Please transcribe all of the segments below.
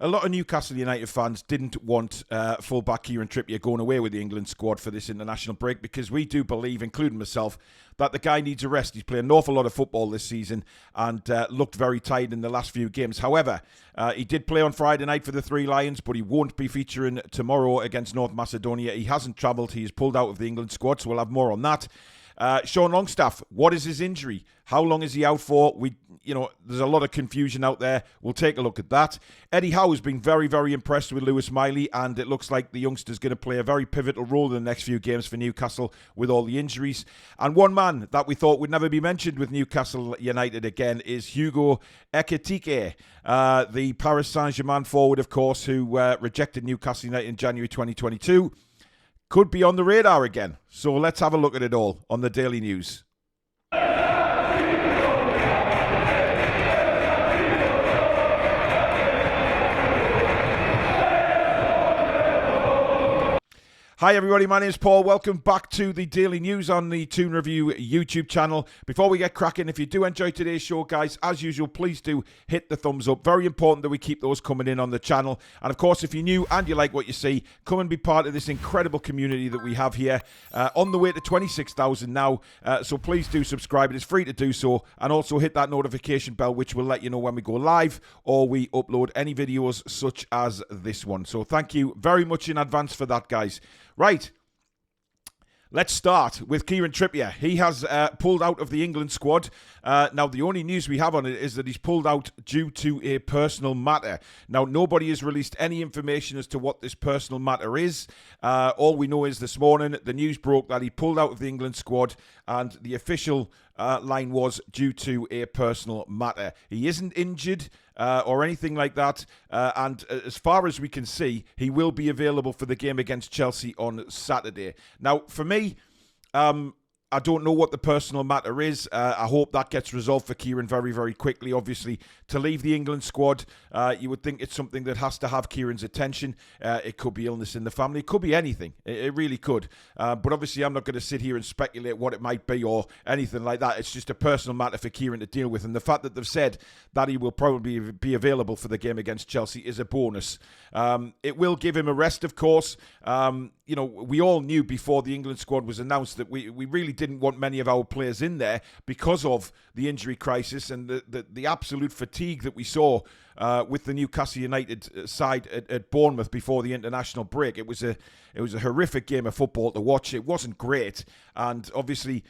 a lot of Newcastle United fans didn't want fullback Kieran Trippier going away with the England squad for this international break, because we do believe, including myself, that the guy needs a rest. He's played an awful lot of football this season and looked very tired in the last few games. However, he did play on Friday night for the Three Lions, but he won't be featuring tomorrow against North Macedonia. He hasn't travelled. He is pulled out of the England squad, so we'll have more on that. Sean Longstaff, what is his injury? How long is he out for? There's a lot of confusion out there. We'll take a look at that. Eddie Howe has been very, very impressed with Miley, and it looks like the youngster's going to play a very pivotal role in the next few games for Newcastle with all the injuries. And one man that we thought would never be mentioned with Newcastle United again is Hugo Ekitike, the Paris Saint-Germain forward, of course, who rejected Newcastle United in January 2022. Could be on the radar again. So let's have a look at it all on the Daily News. Hi everybody, my name is Paul. Welcome back to the Daily News on the Toon Review YouTube channel. Before we get cracking, if you do enjoy today's show, guys, as usual, please do hit the thumbs up. Very important that we keep those coming in on the channel. And of course, if you're new and you like what you see, come and be part of this incredible community that we have here. On the way to 26,000 now, so please do subscribe. It is free to do so. And also hit that notification bell, which will let you know when we go live or we upload any videos such as this one. So thank you very much in advance for that, guys. Right, let's start with Kieran Trippier. He has pulled out of the England squad. Now, the only news we have on it is that he's pulled out due to a personal matter. Now, nobody has released any information as to what this personal matter is. All we know is this morning, the news broke that he pulled out of the England squad, and the official line was due to a personal matter. He isn't injured or anything like that. And as far as we can see, he will be available for the game against Chelsea on Saturday. Now, for me, I don't know what the personal matter is. I hope that gets resolved for Kieran very, very quickly. Obviously, to leave the England squad, you would think it's something that has to have Kieran's attention. It could be illness in the family. It could be anything. It really could. But obviously, I'm not going to sit here and speculate what it might be or anything like that. It's just a personal matter for Kieran to deal with. And the fact that they've said that he will probably be available for the game against Chelsea is a bonus. It will give him a rest, of course. We all knew before the England squad was announced that we really didn't want many of our players in there because of the injury crisis and the absolute fatigue that we saw with the Newcastle United side at Bournemouth before the international break. It was a horrific game of football to watch. It wasn't great, and obviously,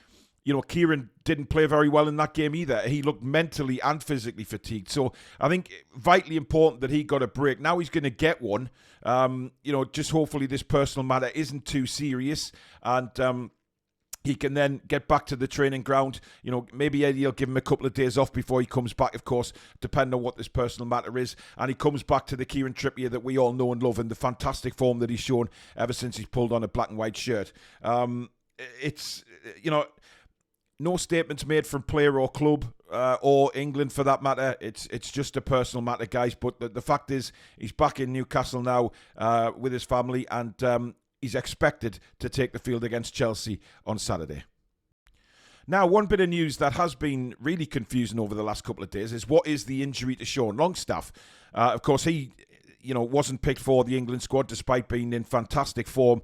Kieran didn't play very well in that game either. He looked mentally and physically fatigued. So I think vitally important that he got a break. Now he's going to get one. Just hopefully this personal matter isn't too serious, and he can then get back to the training ground. Maybe Eddie will give him a couple of days off before he comes back, of course, depending on what this personal matter is. And he comes back to the Kieran Trippier that we all know and love and the fantastic form that he's shown ever since he's pulled on a black and white shirt. No statements made from player or club or England for that matter. It's just a personal matter, guys. But the fact is, he's back in Newcastle now with his family, and he's expected to take the field against Chelsea on Saturday. Now, one bit of news that has been really confusing over the last couple of days is what is the injury to Sean Longstaff? Of course, he wasn't picked for the England squad despite being in fantastic form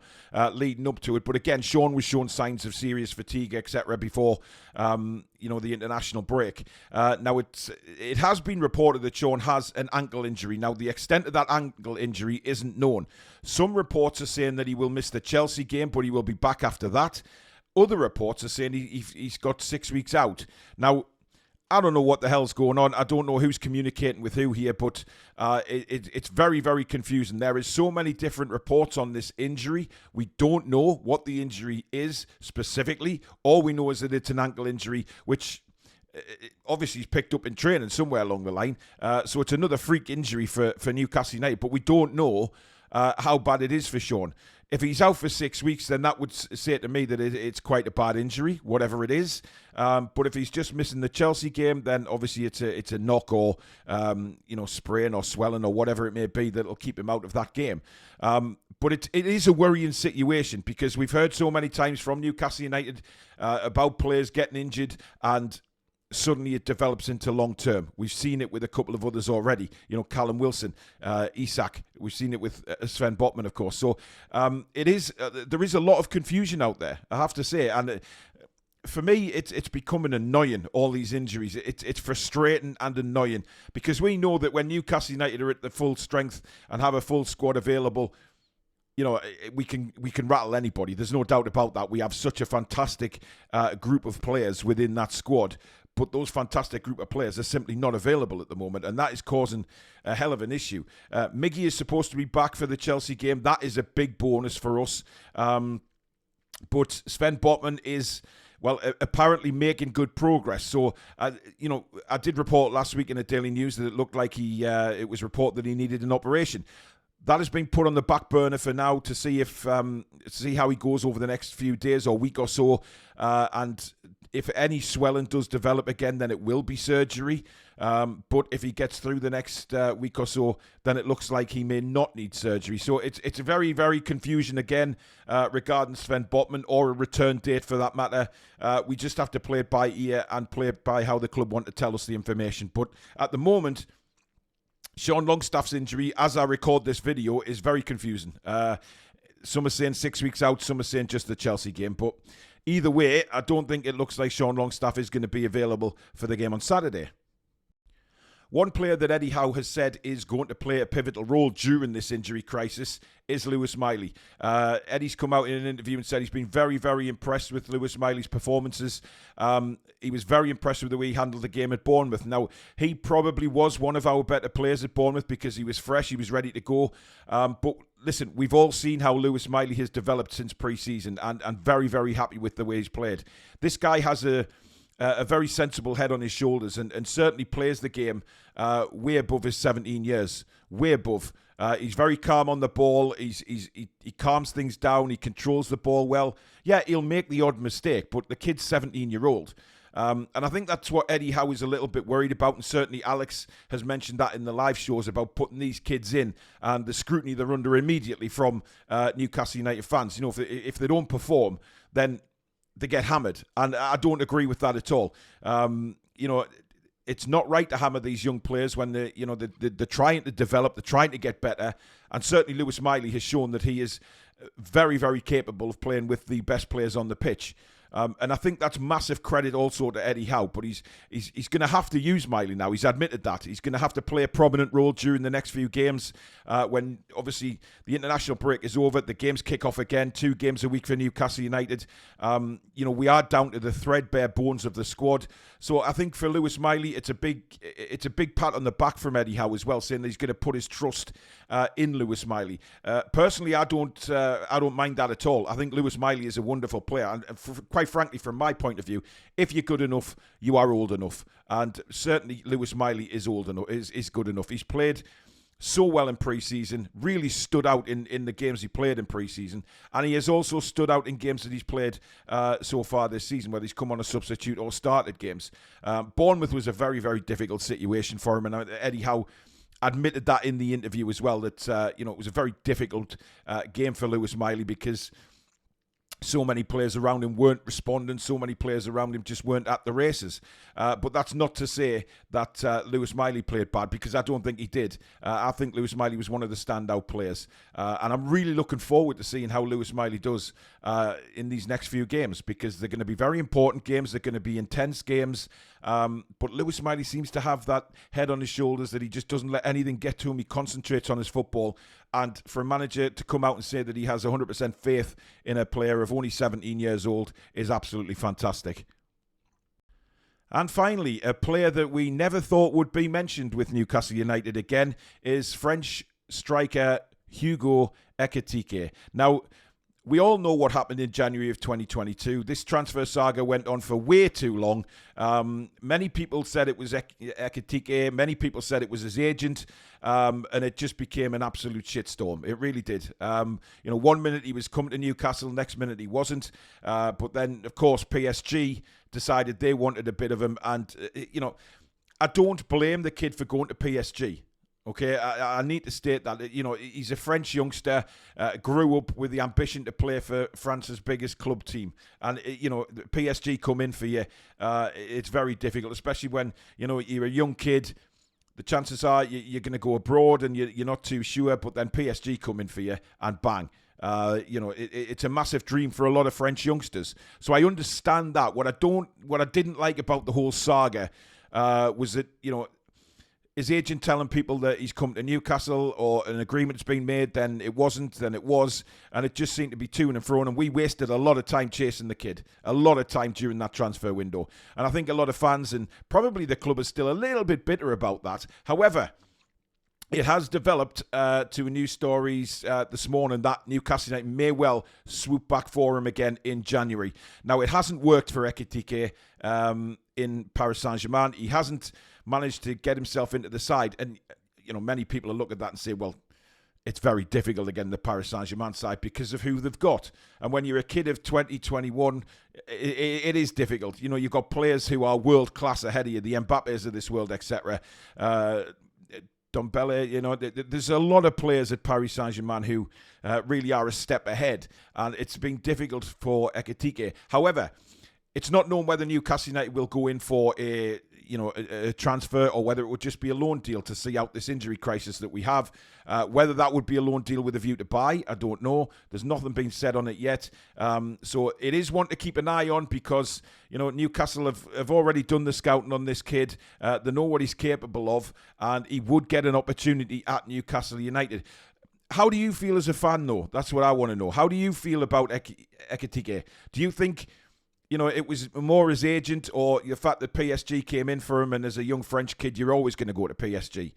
leading up to it. But again, Sean was showing signs of serious fatigue, etc. before, the international break. Now, it has been reported that Sean has an ankle injury. Now, the extent of that ankle injury isn't known. Some reports are saying that he will miss the Chelsea game, but he will be back after that. Other reports are saying he's got 6 weeks out. Now, I don't know what the hell's going on. I don't know who's communicating with who here, but it's very, very confusing. There is so many different reports on this injury. We don't know what the injury is specifically. All we know is that it's an ankle injury, which obviously is picked up in training somewhere along the line. So it's another freak injury for Newcastle United, but we don't know how bad it is for Sean. If he's out for 6 weeks, then that would say to me that it's quite a bad injury, whatever it is. But if he's just missing the Chelsea game, then obviously it's a knock or sprain or swelling or whatever it may be that'll keep him out of that game. But it is a worrying situation because we've heard so many times from Newcastle United about players getting injured, and suddenly it develops into long term. We've seen it with a couple of others already. Callum Wilson, Isak. We've seen it with Sven Botman, of course. So there is a lot of confusion out there, I have to say. And for me, it's becoming annoying, all these injuries. It's frustrating and annoying, because we know that when Newcastle United are at the full strength and have a full squad available, we can rattle anybody. There's no doubt about that. We have such a fantastic group of players within that squad, but those fantastic group of players are simply not available at the moment, and that is causing a hell of an issue. Miggy is supposed to be back for the Chelsea game. That is a big bonus for us. But Sven Botman is, well, apparently making good progress. So, I did report last week in the Daily News that it looked like it was reported that he needed an operation. That has been put on the back burner for now to see see how he goes over the next few days or week or so. And if any swelling does develop again, then it will be surgery. But if he gets through the next week or so, then it looks like he may not need surgery. So it's a very, very confusion again regarding Sven Botman, or a return date for that matter. We just have to play it by ear and play it by how the club want to tell us the information. But at the moment, Sean Longstaff's injury, as I record this video, is very confusing. Some are saying 6 weeks out, some are saying just the Chelsea game. But either way, I don't think it looks like Sean Longstaff is going to be available for the game on Saturday. One player that Eddie Howe has said is going to play a pivotal role during this injury crisis is Lewis Miley. Eddie's come out in an interview and said he's been very, very impressed with Lewis Miley's performances. He was very impressed with the way he handled the game at Bournemouth. Now, he probably was one of our better players at Bournemouth because he was fresh, he was ready to go. But listen, we've all seen how Lewis Miley has developed since pre-season, and very, very happy with the way he's played. This guy has a very sensible head on his shoulders, and certainly plays the game way above his 17 years, way above. He's very calm on the ball. He calms things down. He controls the ball well. Yeah, he'll make the odd mistake, but the kid's 17-year-old. And I think that's what Eddie Howe is a little bit worried about, and certainly Alex has mentioned that in the live shows about putting these kids in and the scrutiny they're under immediately from Newcastle United fans. If they don't perform, then they get hammered, and I don't agree with that at all. It's not right to hammer these young players when they're trying to develop, they're trying to get better, and certainly Lewis Miley has shown that he is very, very capable of playing with the best players on the pitch. And I think that's massive credit also to Eddie Howe, but he's going to have to use Miley now. He's admitted that. He's going to have to play a prominent role during the next few games when obviously the international break is over. The games kick off again, 2 games a week for Newcastle United. We are down to the threadbare bones of the squad. So I think for Lewis Miley, it's a big pat on the back from Eddie Howe as well, saying that he's going to put his trust in Lewis Miley. Personally, I don't mind that at all. I think Lewis Miley is a wonderful player, and quite frankly, from my point of view, if you're good enough, you are old enough, and certainly Lewis Miley is old enough, is good enough. He's played so well in pre-season, really stood out in the games he played in pre-season, and he has also stood out in games that he's played so far this season, whether he's come on a substitute or started games. Bournemouth was a very, very difficult situation for him, and Eddie Howe admitted that in the interview as well, that it was a very difficult game for Lewis Miley because so many players around him weren't responding. So many players around him just weren't at the races. But that's not to say that Lewis Miley played bad, because I don't think he did. I think Lewis Miley was one of the standout players. And I'm really looking forward to seeing how Lewis Miley does in these next few games, because they're going to be very important games. They're going to be intense games. But Lewis Miley seems to have that head on his shoulders, that he just doesn't let anything get to him. He concentrates on his football. And for a manager to come out and say that he has 100% faith in a player of only 17 years old is absolutely fantastic. And finally, a player that we never thought would be mentioned with Newcastle United again is French striker Hugo Ekitike. Now, we all know what happened in January of 2022. This transfer saga went on for way too long. Many people said it was Ekitike. Many people said it was his agent. And it just became an absolute shitstorm. It really did. 1 minute he was coming to Newcastle, next minute he wasn't. But then, of course, PSG decided they wanted a bit of him. And, I don't blame the kid for going to PSG. Okay, I need to state that, you know, he's a French youngster, grew up with the ambition to play for France's biggest club team. And, you know, PSG come in for you. It's very difficult, especially when, you know, you're a young kid. The chances are you're going to go abroad and you're not too sure, but then PSG come in for you and bang. You know, it's a massive dream for a lot of French youngsters. So I understand that. What I didn't like about the whole saga was that, you know, his agent telling people that he's come to Newcastle or an agreement's been made, then it wasn't, then it was, and it just seemed to be to and fro, and we wasted a lot of time chasing the kid, a lot of time during that transfer window. And I think a lot of fans and probably the club is still a little bit bitter about that. However, it has developed to news stories this morning that Newcastle United may well swoop back for him again in January. Now, it hasn't worked for Ekitike in Paris Saint-Germain. He hasn't managed to get himself into the side. And, you know, many people look at that and say, well, it's very difficult again in the Paris Saint-Germain side because of who they've got. And when you're a kid of 20, 21, it is difficult. You know, you've got players who are world-class ahead of you, the Mbappes of this world, etc., Dombele, you know, there's a lot of players at Paris Saint-Germain who really are a step ahead, and it's been difficult for Ekitike. However, it's not known whether Newcastle United will go in for a transfer or whether it would just be a loan deal to see out this injury crisis that we have. Whether that would be a loan deal with a view to buy, I don't know. There's nothing been said on it yet. So it is one to keep an eye on because, you know, Newcastle have already done the scouting on this kid. They know what he's capable of, and he would get an opportunity at Newcastle United. How do you feel as a fan, though? That's what I want to know. How do you feel about Ekitike? Do you think, you know, it was more his agent or the fact that PSG came in for him, and as a young French kid, you're always going to go to PSG?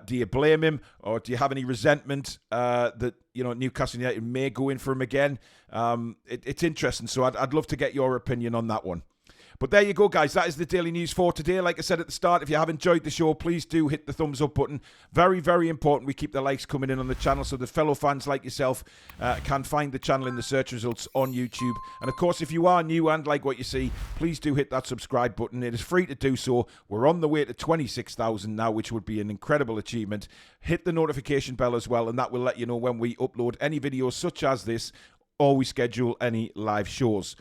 Do you blame him, or do you have any resentment that, you know, Newcastle United may go in for him again? It's interesting, so I'd love to get your opinion on that one. But there you go, guys. That is the daily news for today. Like I said at the start, if you have enjoyed the show, please do hit the thumbs up button. Very, very important we keep the likes coming in on the channel so that fellow fans like yourself can find the channel in the search results on YouTube. And of course, if you are new and like what you see, please do hit that subscribe button. It is free to do so. We're on the way to 26,000 now, which would be an incredible achievement. Hit the notification bell as well, and that will let you know when we upload any videos such as this, or we schedule any live shows.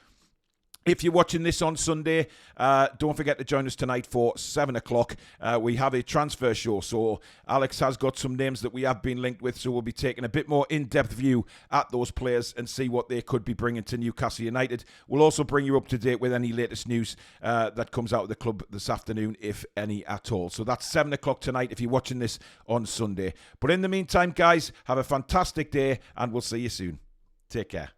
If you're watching this on Sunday, don't forget to join us tonight for 7 o'clock. We have a transfer show, so Alex has got some names that we have been linked with, so we'll be taking a bit more in-depth view at those players and see what they could be bringing to Newcastle United. We'll also bring you up to date with any latest news that comes out of the club this afternoon, if any at all. So that's 7 o'clock tonight if you're watching this on Sunday. But in the meantime, guys, have a fantastic day, and we'll see you soon. Take care.